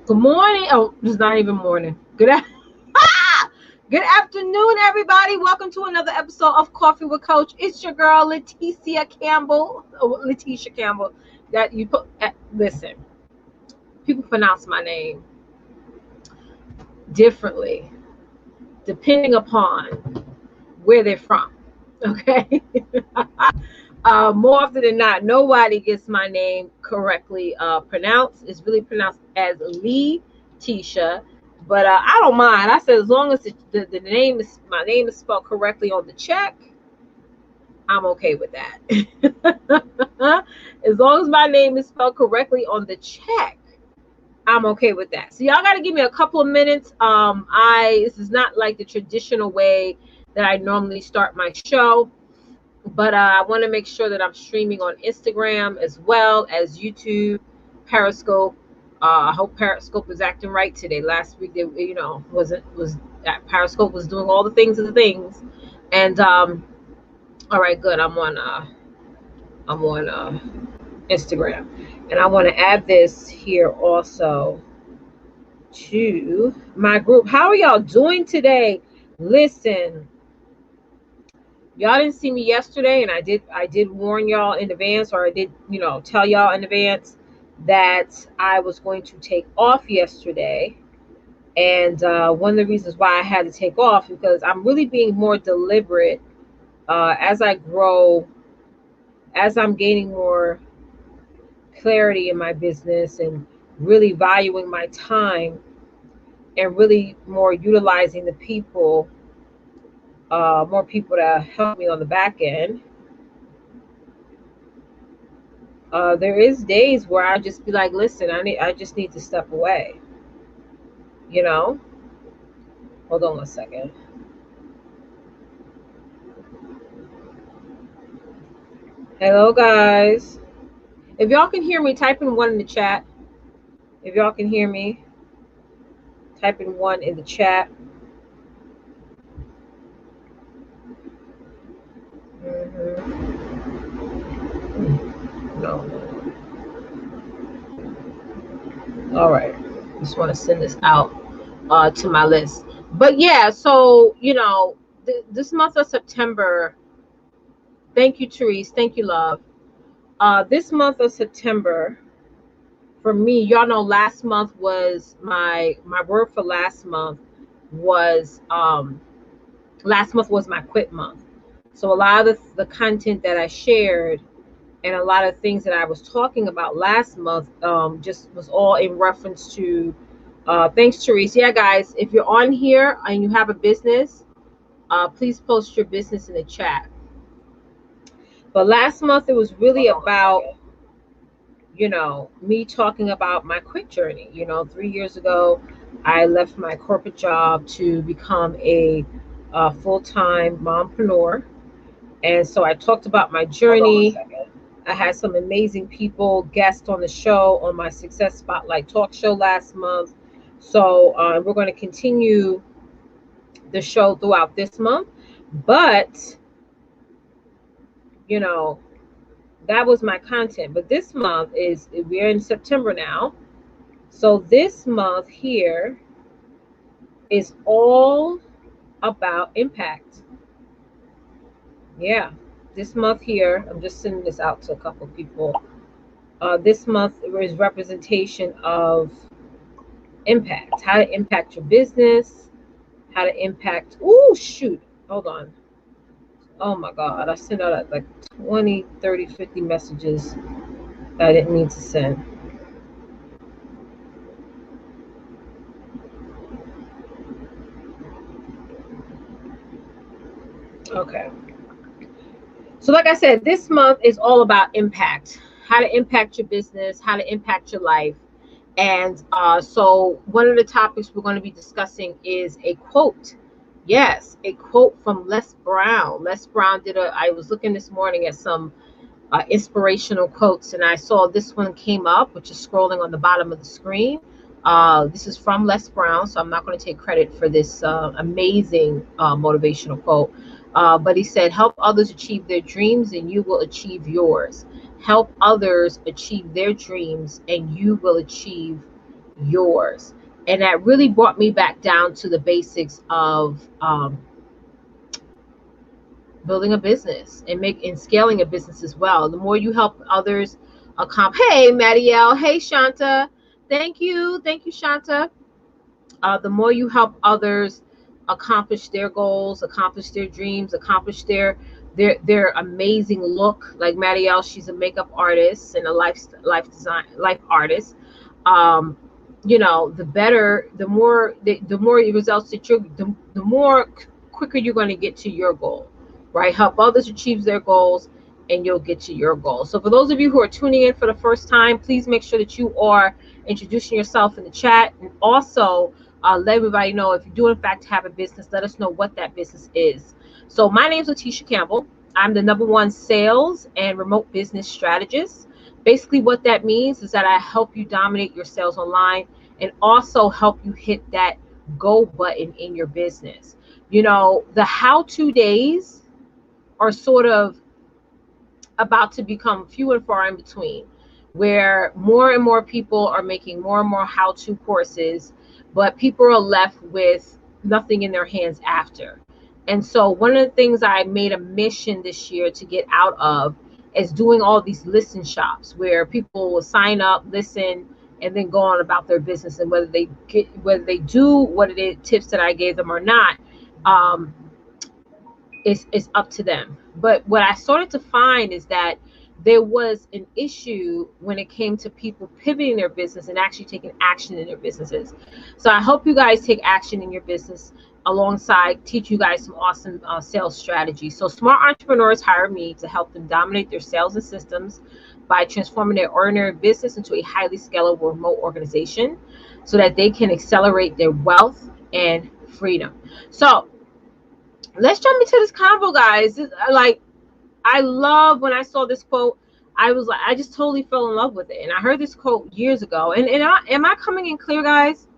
Good morning. Oh, it's not even morning. Good afternoon, everybody. Welcome to another episode of Coffee with Coach. It's your girl, Leticia Campbell. Leticia Campbell. That you put. Listen, people pronounce my name differently depending upon where they're from. Okay. More often than not, nobody gets my name correctly pronounced. It's really pronounced as Lee Tisha, but I don't mind. I said as long as the name is my name is spelled correctly on the check, I'm okay with that. As long as my name is spelled correctly on the check, I'm okay with that. So y'all got to give me a couple of minutes. This is not like the traditional way that I normally start my show. But I want to make sure that I'm streaming on Instagram as well as YouTube, Periscope. I hope Periscope is acting right today. Last week, they, was Periscope was doing all the things of the things, and all right, good. I'm on Instagram, and I want to add this here also to my group. How are y'all doing today? Listen. Y'all didn't see me yesterday, and I did warn y'all in advance, or I did, tell y'all in advance that I was going to take off yesterday. And one of the reasons why I had to take off because I'm really being more deliberate as I grow, as I'm gaining more clarity in my business and really valuing my time and really more utilizing the people, more people to help me on the back end. There is days where I just be like, listen, I just need to step away. Hold on one second. Hello, guys. If y'all can hear me, type in one in the chat. If y'all can hear me, type in one in the chat. No. All right. Just want to send this out to my list. But yeah, so this month of September. Thank you, Therese. Thank you, love. This month of September, for me, y'all know last month was my word for last month was my quit month. So a lot of the content that I shared and a lot of things that I was talking about last month just was all in reference to thanks, Therese. Yeah, guys, if you're on here and you have a business, please post your business in the chat. But last month it was really about me talking about my quit journey. 3 years ago, I left my corporate job to become a full-time mompreneur. And so I talked about my journey. I had some amazing people, guests on the show, on my Success Spotlight talk show last month. So we're going to continue the show throughout this month. But, that was my content. But this month we're in September now. So this month here is all about impact. Yeah, this month here, I'm just sending this out to a couple of people. This month is representation of impact, how to impact your business, how to impact, hold on. Oh my God, I sent out like 20, 30, 50 messages that I didn't mean to send. Okay. So like I said, this month is all about impact, how to impact your business, how to impact your life. And so one of the topics we're going to be discussing is a quote. Yes, a quote from Les Brown. Les Brown I was looking this morning at some inspirational quotes, and I saw this one came up, which is scrolling on the bottom of the screen. This is from Les Brown, so I'm not going to take credit for this amazing motivational quote. But he said, help others achieve their dreams and you will achieve yours. Help others achieve their dreams and you will achieve yours. And that really brought me back down to the basics of building a business and scaling a business as well. The more you help others hey Marielle, hey Shanta, thank you Shanta. The more you help others accomplish their goals, accomplish their dreams, accomplish their amazing look. Like Marielle, she's a makeup artist and a life artist. Um, the better, the more results that the more quicker you're going to get to your goal, right? Help others achieve their goals, and you'll get to your goal. So for those of you who are tuning in for the first time, please make sure that you are introducing yourself in the chat, and also let everybody know if you do in fact have a business, let us know what that business is. So my name is Letitia Campbell. I'm the #1 sales and remote business strategist. Basically what that means is that I help you dominate your sales online and also help you hit that go button in your business. The how-to days are sort of about to become few and far in between, where more and more people are making more and more how-to courses, but people are left with nothing in their hands after. And so one of the things I made a mission this year to get out of is doing all these listen shops where people will sign up, listen, and then go on about their business. And whether they do what it is, tips that I gave them or not, it's up to them. But what I started to find is that there was an issue when it came to people pivoting their business and actually taking action in their businesses. So I hope you guys take action in your business alongside teach you guys some awesome sales strategies. So smart entrepreneurs hire me to help them dominate their sales and systems by transforming their ordinary business into a highly scalable remote organization so that they can accelerate their wealth and freedom. So let's jump into this convo, guys. I love when I saw this quote. I just totally fell in love with it. And I heard this quote years ago. And am I coming in clear, guys?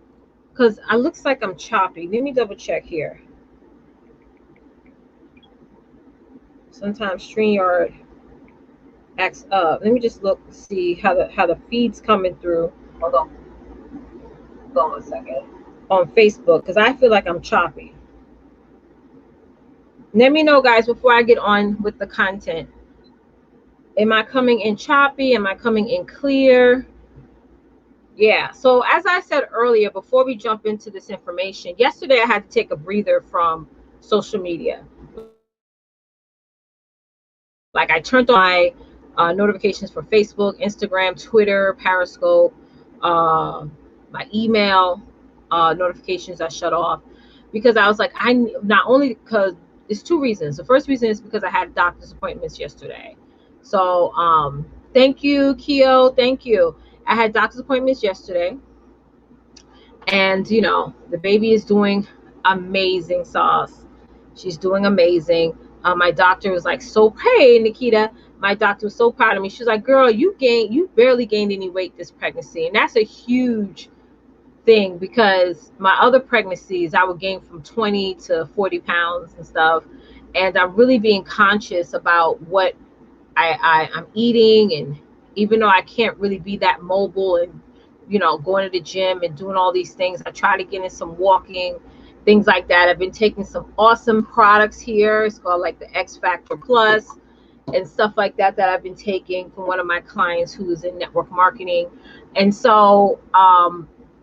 Because it looks like I'm choppy. Let me double check here. Sometimes StreamYard acts up. Let me just see how the feed's coming through. Hold on a second. On Facebook, because I feel like I'm choppy. Let me know, guys, before I get on with the content. Am I coming in choppy? Am I coming in clear? Yeah. So as I said earlier, before we jump into this information, yesterday I had to take a breather from social media. Like I turned on my notifications for Facebook, Instagram, Twitter, Periscope, my email notifications I shut off, because I was like, not only because it's two reasons. The first reason is because I had doctor's appointments yesterday. So thank you, Keo. Thank you. I had doctor's appointments yesterday. And, the baby is doing amazing, Sauce. She's doing amazing. My doctor was like, hey, Nikita. My doctor was so proud of me. She was like, girl, you barely gained any weight this pregnancy. And that's a huge thing, because my other pregnancies I would gain from 20 to 40 pounds and stuff, and I'm really being conscious about what I'm eating. And even though I can't really be that mobile and going to the gym and doing all these things, I try to get in some walking, things like that. I've been taking some awesome products here. It's called like the X Factor Plus and stuff like that I've been taking from one of my clients who is in network marketing. And so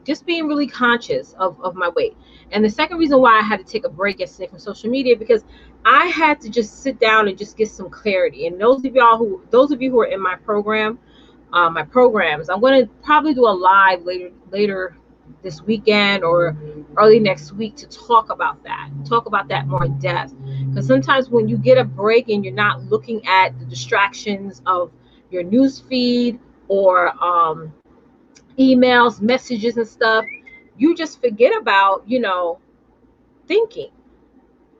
just being really conscious of my weight. And the second reason why I had to take a break yesterday from social media, because I had to just sit down and just get some clarity. And those of you who are in my program, my programs, I'm going to probably do a live later this weekend or early next week to talk about that more in depth. Because sometimes when you get a break and you're not looking at the distractions of your news feed or emails, messages and stuff, you just forget about, thinking.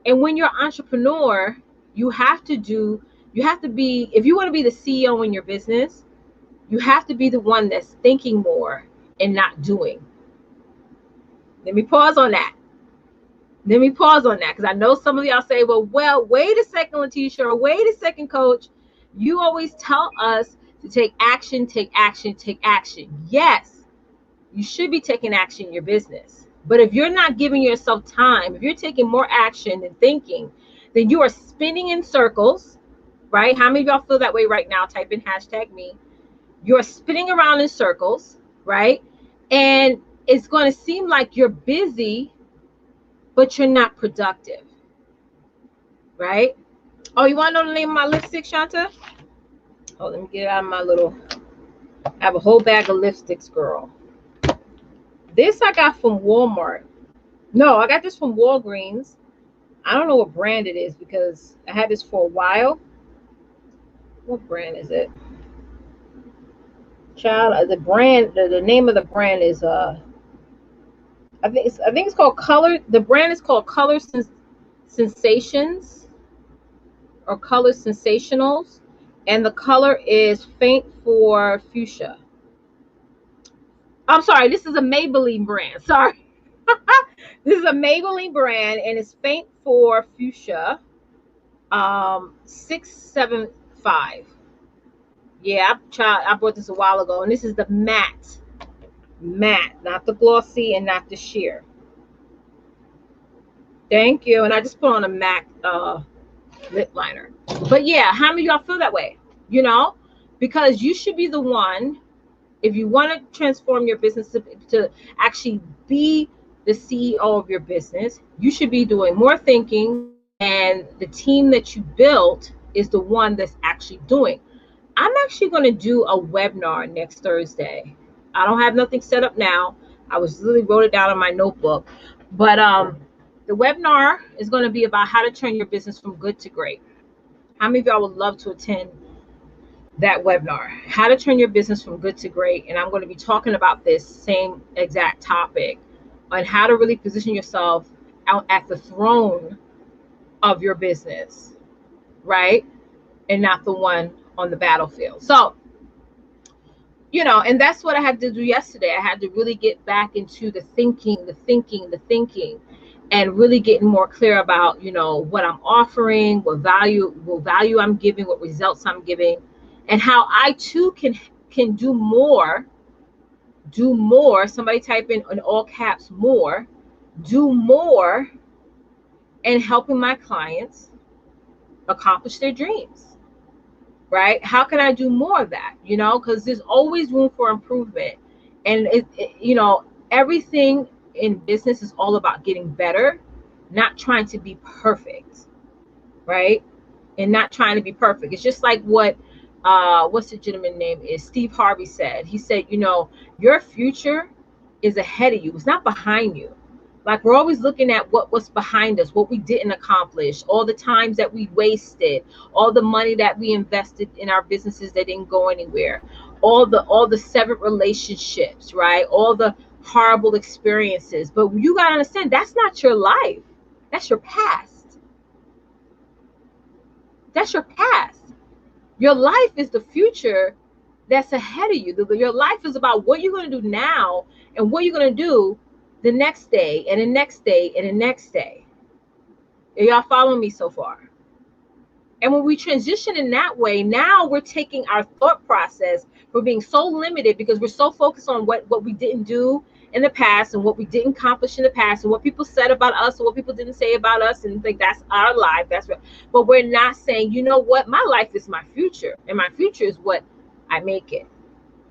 And when you're an entrepreneur, you have to be, if you want to be the CEO in your business, you have to be the one that's thinking more and not doing. Let me pause on that. Because I know some of y'all say, well, wait a second, Letitia, or wait a second, Coach. You always tell us to take action. Yes. you should be taking action in your business. But if you're not giving yourself time, if you're taking more action than thinking, then you are spinning in circles, right? How many of y'all feel that way right now? Type in #me. You're spinning around in circles, right? And it's going to seem like you're busy, but you're not productive, right? Oh, you want to know the name of my lipstick, Shanta? Oh, let me get out of my little, I have a whole bag of lipsticks, girl. This I got from Walmart. No, I got this from Walgreens. I don't know what brand it is because I had this for a while. What brand is it? Child, the brand, the name of the brand is I think it's called Color. The brand is called Color Sensations or Color Sensationals, and the color is Faint for Fuchsia. I'm sorry, this is a Maybelline brand. Sorry. This is a Maybelline brand and it's Faint for Fuchsia. 675. Yeah, I bought this a while ago, and this is the matte, not the glossy and not the sheer. Thank you. And I just put on a MAC lip liner. But yeah, how many of y'all feel that way? You know, because you should be the one, if you want to transform your business to actually be the CEO of your business, you should be doing more thinking, and the team that you built is the one that's actually doing. I'm actually going to do a webinar next Thursday. I don't have nothing set up now. I was really wrote it down on my notebook, but the webinar is going to be about how to turn your business from good to great. How many of y'all would love to attend that webinar? How to turn your business from good to great. And I'm going to be talking about this same exact topic on how to really position yourself out at the throne of your business, right? And not the one on the battlefield. So, you know, and that's what I had to do yesterday. I had to really get back into the thinking, and really getting more clear about, you know, what I'm offering, what value I'm giving, what results I'm giving, and how I too can do more. Somebody type in all caps more, do more, and helping my clients accomplish their dreams. Right? How can I do more of that? You know, because there's always room for improvement. And you know, everything in business is all about getting better, not trying to be perfect, right? And not trying to be perfect. It's just like what's the gentleman's name is? Steve Harvey said. He said, you know, your future is ahead of you. It's not behind you. Like, we're always looking at what's behind us, what we didn't accomplish, all the times that we wasted, all the money that we invested in our businesses that didn't go anywhere, all the severed relationships, right? All the horrible experiences. But you got to understand, that's not your life. That's your past. That's your past. Your life is the future that's ahead of you. Your life is about what you're going to do now and what you're going to do the next day and the next day and the next day. Are y'all following me so far? And when we transition in that way, now we're taking our thought process, we're being so limited because we're so focused on what we didn't do in the past and what we didn't accomplish in the past and what people said about us and what people didn't say about us, and think that's our life. That's right. But we're not saying, you know what, my life is my future, and my future is what I make it,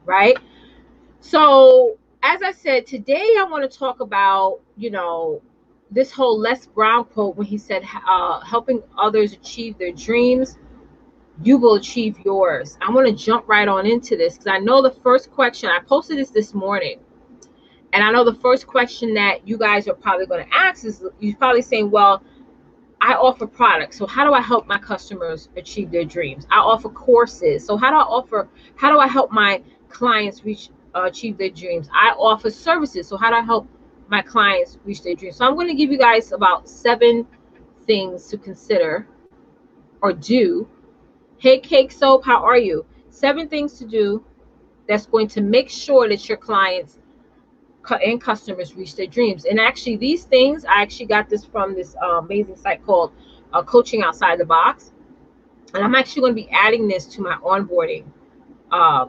right? So as I said, today I want to talk about, you know, this whole Les Brown quote when he said, helping others achieve their dreams, you will achieve yours. I want to jump right on into this because I know the first question, I posted this morning, and I know the first question that you guys are probably going to ask is, you're probably saying, well, I offer products, so how do I help my customers achieve their dreams? I offer courses, so how do I help my clients achieve their dreams? I offer services, so how do I help my clients reach their dreams? So I'm going to give you guys about 7 things to consider or do. Hey, Cake Soap, how are you? 7 things to do that's going to make sure that your clients and customers reach their dreams. And actually, these things, I actually got this from this amazing site called Coaching Outside the Box. And I'm actually going to be adding this to my onboarding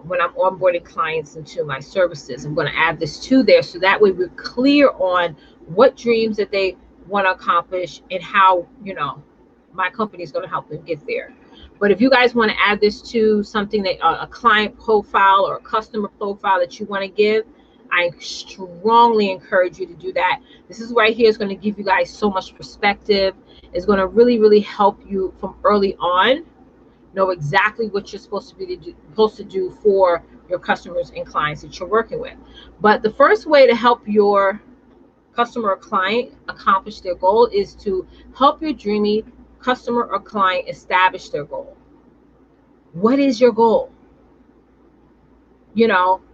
when I'm onboarding clients into my services. I'm going to add this to there so that way we're clear on what dreams that they want to accomplish and how, my company is going to help them get there. But if you guys want to add this to something that a client profile or a customer profile that you want to give, I strongly encourage you to do that. This is right here is going to give you guys so much perspective. It's going to really, really help you from early on know exactly what you're supposed to do for your customers and clients that you're working with. But the first way to help your customer or client accomplish their goal is to help your dreamy customer or client establish their goal. What is your goal?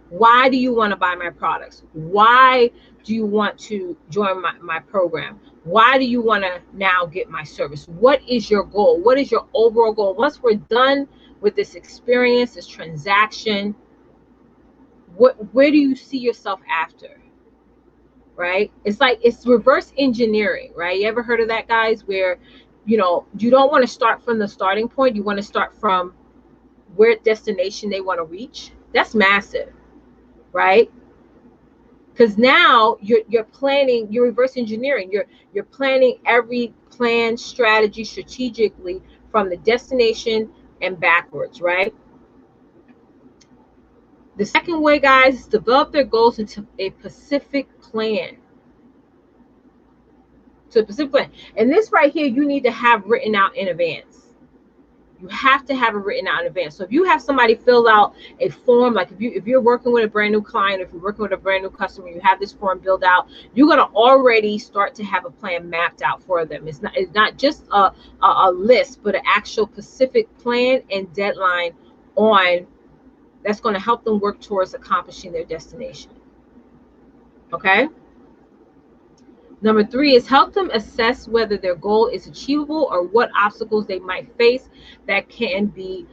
Why do you want to buy my products? Why do you want to join my program? Why do you want to now get my service? What is your goal? What is your overall goal? Once we're done with this experience, this transaction, where do you see yourself after? Right? It's reverse engineering, right? You ever heard of that, guys? Where, you don't want to start from the starting point. You want to start from where destination they want to reach. That's massive, right? Because now you're planning, you're reverse engineering, you're planning every plan, strategy strategically from the destination and backwards, right? The second way, guys, is develop their goals into a specific plan. And this right here, you need to have written out in advance. You have to have it written out in advance. So if you have somebody fill out a form, like if you're working with a brand new client, if you're working with a brand new customer, you have this form built out, you're going to already start to have a plan mapped out for them. It's not just a list, but an actual specific plan and deadline on that's going to help them work towards accomplishing their destination. Okay. Number 3 is help them assess whether their goal is achievable or what obstacles they might face that can be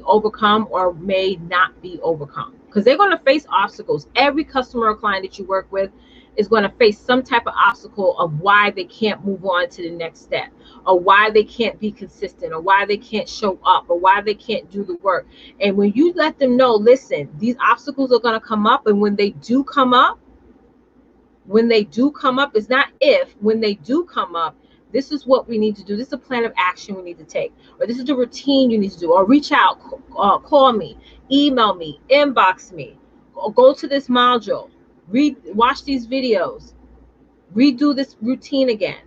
overcome or may not be overcome. Because they're going to face obstacles. Every customer or client that you work with is going to face some type of obstacle of why they can't move on to the next step, or why they can't be consistent, or why they can't show up, or why they can't do the work. And when you let them know, listen, these obstacles are going to come up, and when they do come up, it's not if, when they do come up, this is what we need to do. This is a plan of action we need to take, or this is the routine you need to do, or reach out, call me, email me, inbox me, or go to this module, watch these videos, redo this routine again,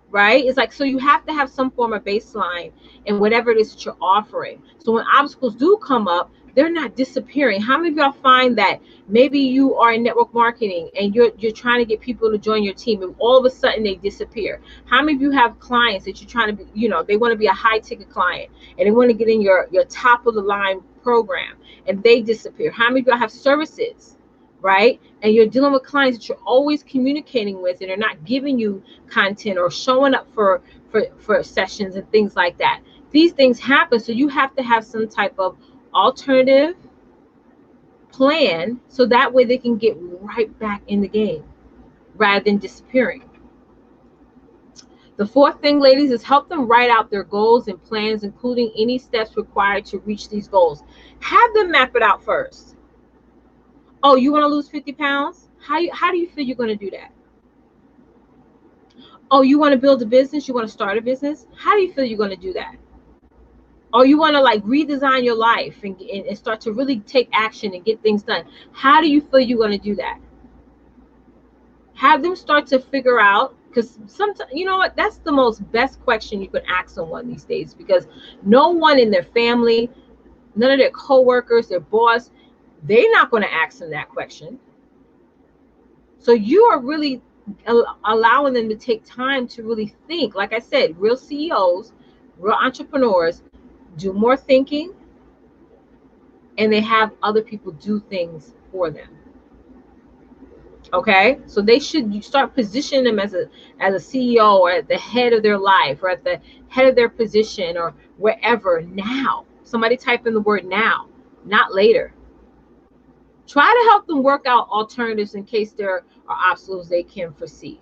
right? It's like, so you have to have some form of baseline in whatever it is that you're offering. So when obstacles do come up, they're not disappearing. How many of y'all find that maybe you are in network marketing and you're trying to get people to join your team, and all of a sudden they disappear? How many of you have clients that you're trying to be, they want to be a high ticket client and they want to get in your top of the line program, and they disappear? How many of y'all have services, right? And you're dealing with clients that you're always communicating with, and they're not giving you content or showing up for sessions and things like that? These things happen. So you have to have some type of alternative plan, so that way they can get right back in the game rather than disappearing. The 4th thing, ladies, is help them write out their goals and plans, including any steps required to reach these goals. Have them map it out first. Oh, you want to lose 50 pounds? How do you feel you're going to do that? Oh, you want to build a business? You want to start a business? How do you feel you're going to do that? Or you want to redesign your life and start to really take action and get things done? How do you feel you're going to do that? Have them start to figure out, because sometimes, you know what, that's the best question you can ask someone these days, because no one in their family, none of their coworkers, their boss, they're not going to ask them that question. So you are really allowing them to take time to really think. Like I said, real CEOs, real entrepreneurs do more thinking, and they have other people do things for them. Okay, so you start positioning them as a CEO, or at the head of their life, or at the head of their position, or wherever now. Somebody type in the word now, not later. Try to help them work out alternatives in case there are obstacles they can foresee.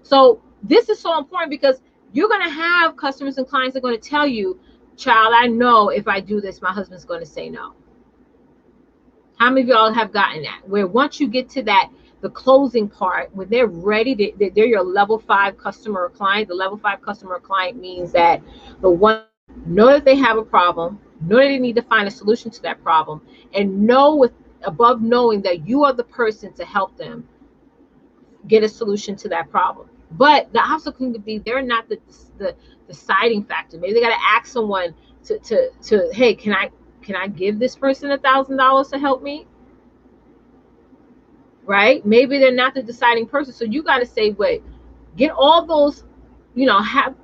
So this is so important, because you're going to have customers and clients that are going to tell you, child, I know if I do this, my husband's going to say no. How many of y'all have gotten that? Where once you get to that, the closing part, when they're ready, they're your level 5 customer or client. The level 5 customer or client means that the one know that they have a problem, know that they need to find a solution to that problem, and know with above knowing that you are the person to help them get a solution to that problem. But the obstacle could be they're not the deciding factor. Maybe they got to ask someone to hey, can I give this person $1,000 to help me? Right? Maybe they're not the deciding person. So you got to say, wait, get all those, have,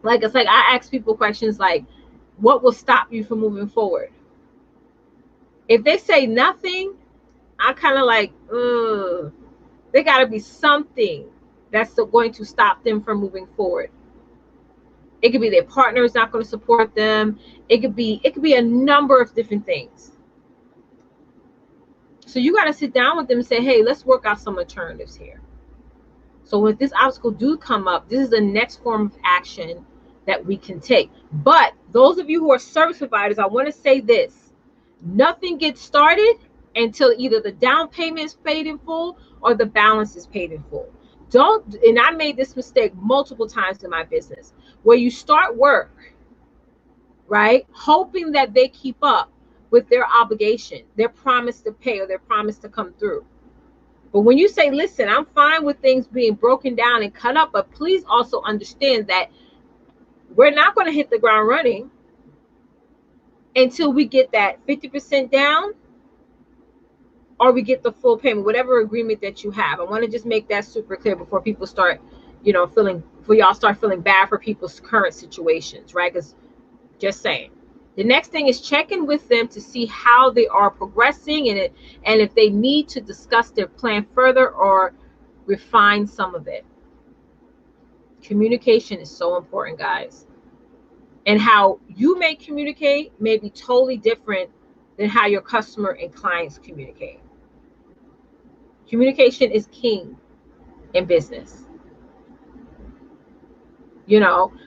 like, it's like I ask people questions like, what will stop you from moving forward? If they say nothing, I kind of like, there got to be something that's going to stop them from moving forward. It could be their partner is not going to support them. It could be a number of different things. So you got to sit down with them and say, hey, let's work out some alternatives here. So when this obstacle do come up, this is the next form of action that we can take. But those of you who are service providers, I want to say this. Nothing gets started until either the down payment is paid in full or the balance is paid in full. And I made this mistake multiple times in my business, where you start work, right, hoping that they keep up with their obligation, their promise to pay or their promise to come through. But when you say, listen, I'm fine with things being broken down and cut up, but please also understand that we're not going to hit the ground running until we get that 50% down or we get the full payment, whatever agreement that you have. I want to just make that super clear before people start, start feeling bad for people's current situations, right? Because just saying. The next thing is checking with them to see how they are progressing and if they need to discuss their plan further or refine some of it. Communication is so important, guys. And how you may communicate may be totally different than how your customer and clients communicate. Communication is king in business.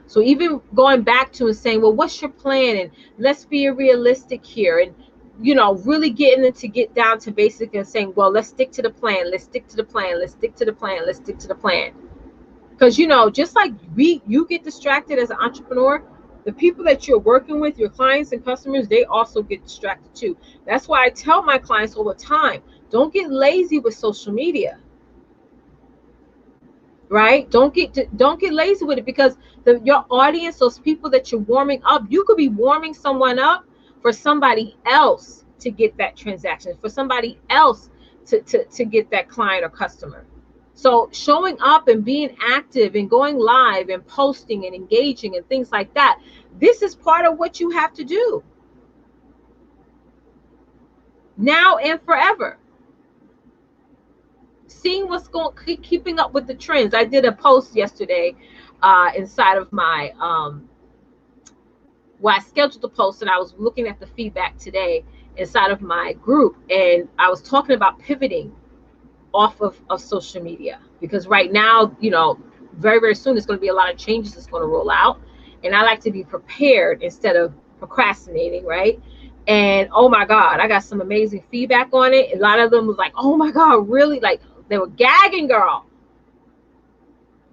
So even going back to and saying, well, what's your plan? And let's be realistic here. And, really get down to basic and saying, well, let's stick to the plan. Let's stick to the plan. Let's stick to the plan. Let's stick to the plan. Because, just like you get distracted as an entrepreneur, the people that you're working with, your clients and customers, they also get distracted too. That's why I tell my clients all the time, don't get lazy with social media. Right? Don't get lazy with it, because your audience, those people that you're warming up, you could be warming someone up for somebody else to get that transaction, for somebody else to get that client or customer. So showing up and being active and going live and posting and engaging and things like that, this is part of what you have to do now and forever. Seeing what's keeping up with the trends. I did a post yesterday inside of my I scheduled the post, and I was looking at the feedback today inside of my group, and I was talking about pivoting off of social media, because right now, very, very soon there's going to be a lot of changes that's going to roll out, and I like to be prepared instead of procrastinating, right? And oh my God, I got some amazing feedback on it. A lot of them was like, oh my God, really? Like, they were gagging, girl.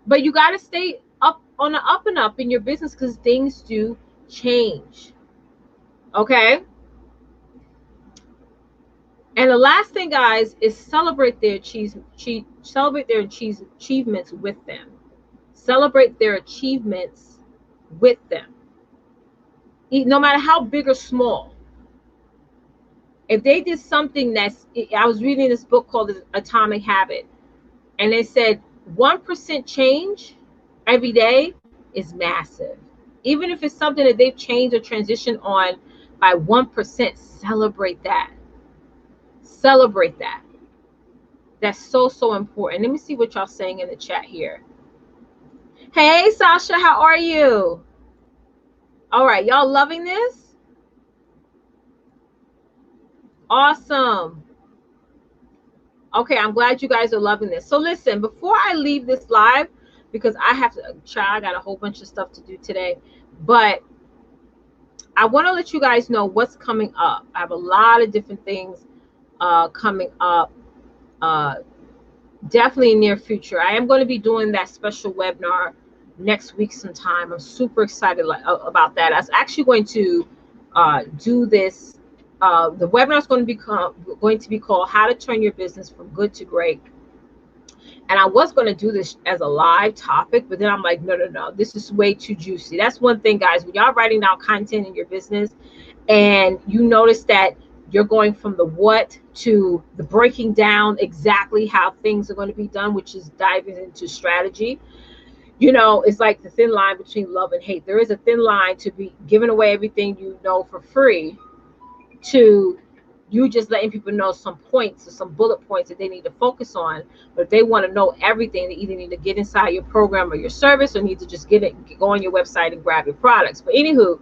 But you got to stay up on the up and up in your business, because things do change. Okay. And the last thing, guys, is celebrate their achievements with them. Celebrate their achievements with them, no matter how big or small. If they did something I was reading this book called Atomic Habit, and they said 1% change every day is massive. Even if it's something that they've changed or transitioned on by 1%, celebrate that. Celebrate that. That's so, so important. Let me see what y'all saying in the chat here. Hey, Sasha, how are you? All right, y'all loving this? Awesome. Okay, I'm glad you guys are loving this. So listen, before I leave this live, because I have to, I got a whole bunch of stuff to do today, but I want to let you guys know what's coming up. I have a lot of different things coming up. Definitely in near future. I am going to be doing that special webinar next week sometime. I'm super excited about that. I was actually going to do this. The webinar is going to be called "How to Turn Your Business from Good to Great." And I was going to do this as a live topic, but then I'm like, no, this is way too juicy. That's one thing, guys. When y'all writing down content in your business, and you notice that you're going from the what to the breaking down exactly how things are going to be done, which is diving into strategy. It's like the thin line between love and hate. There is a thin line to be giving away everything you know for free to you just letting people know some points or some bullet points that they need to focus on. But if they want to know everything, they either need to get inside your program or your service, or need to just go on your website and grab your products. But anywho,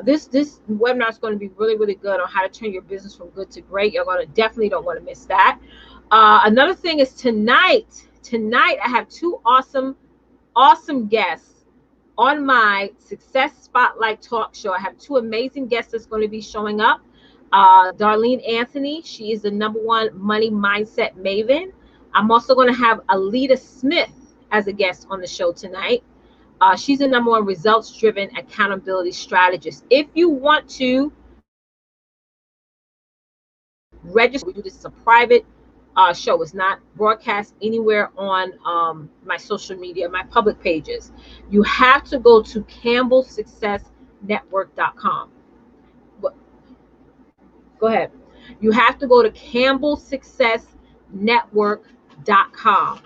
this webinar is going to be really, really good on how to turn your business from good to great. You're going to definitely don't want to miss that. Another thing is tonight I have two awesome guests on my Success Spotlight talk show. I have two amazing guests that's going to be showing up. Darlene Anthony, she is the #1 money mindset maven. I'm also going to have Alita Smith as a guest on the show tonight. She's the #1 results-driven accountability strategist. If you want to register, we do this as a private show. It's not broadcast anywhere on my social media, my public pages. You have to go to campbellsuccessnetwork.com. Go ahead. You have to go to campbellsuccessnetwork.com.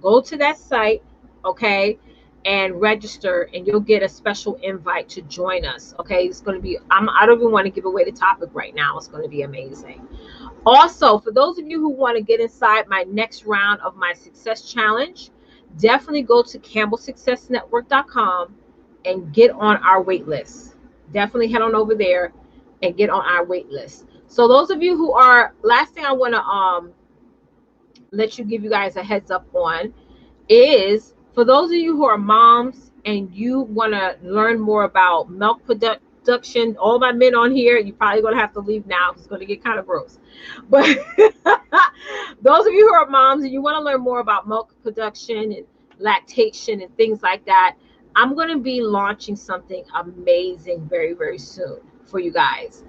Go to that site, okay, and register, and you'll get a special invite to join us. Okay, it's going to be, I don't even want to give away the topic right now. It's going to be amazing. Also, for those of you who want to get inside my next round of my success challenge, definitely go to campbellsuccessnetwork.com and get on our wait list. Definitely head on over there and get on our wait list. So those of you who are, last thing I want to give you guys a heads up on is, for those of you who are moms and you want to learn more about milk production, all my men on here, you're probably going to have to leave now because it's going to get kind of gross. But those of you who are moms and you want to learn more about milk production and lactation and things like that, I'm going to be launching something amazing very, very soon for you guys.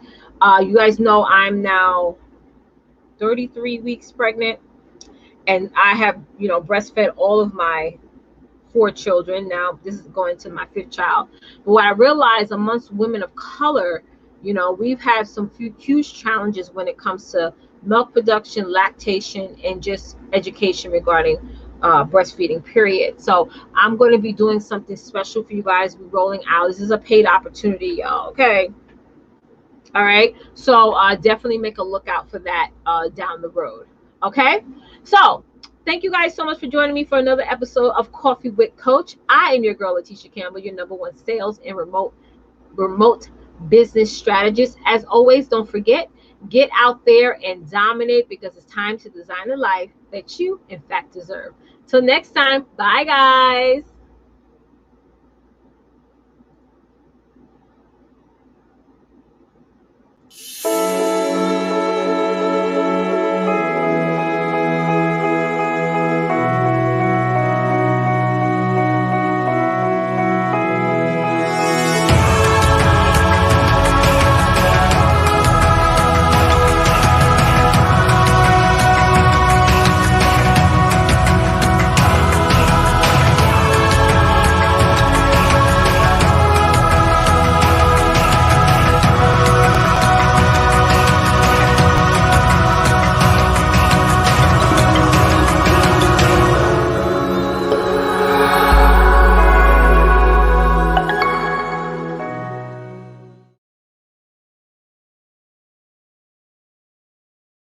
You guys know I'm now 33 weeks pregnant, and I have, breastfed all of my 4 children. Now this is going to my 5th child. But what I realized amongst women of color, we've had some huge challenges when it comes to milk production, lactation, and just education regarding breastfeeding, period. So I'm going to be doing something special for you guys. We're rolling out. This is a paid opportunity, y'all. Okay. All right. So definitely make a lookout for that down the road. Okay. So thank you guys so much for joining me for another episode of Coffee with Coach. I am your girl, Letitia Campbell, your #1 sales and remote business strategist. As always, don't forget, get out there and dominate, because it's time to design the life that you, in fact, deserve. Till next time. Bye, guys.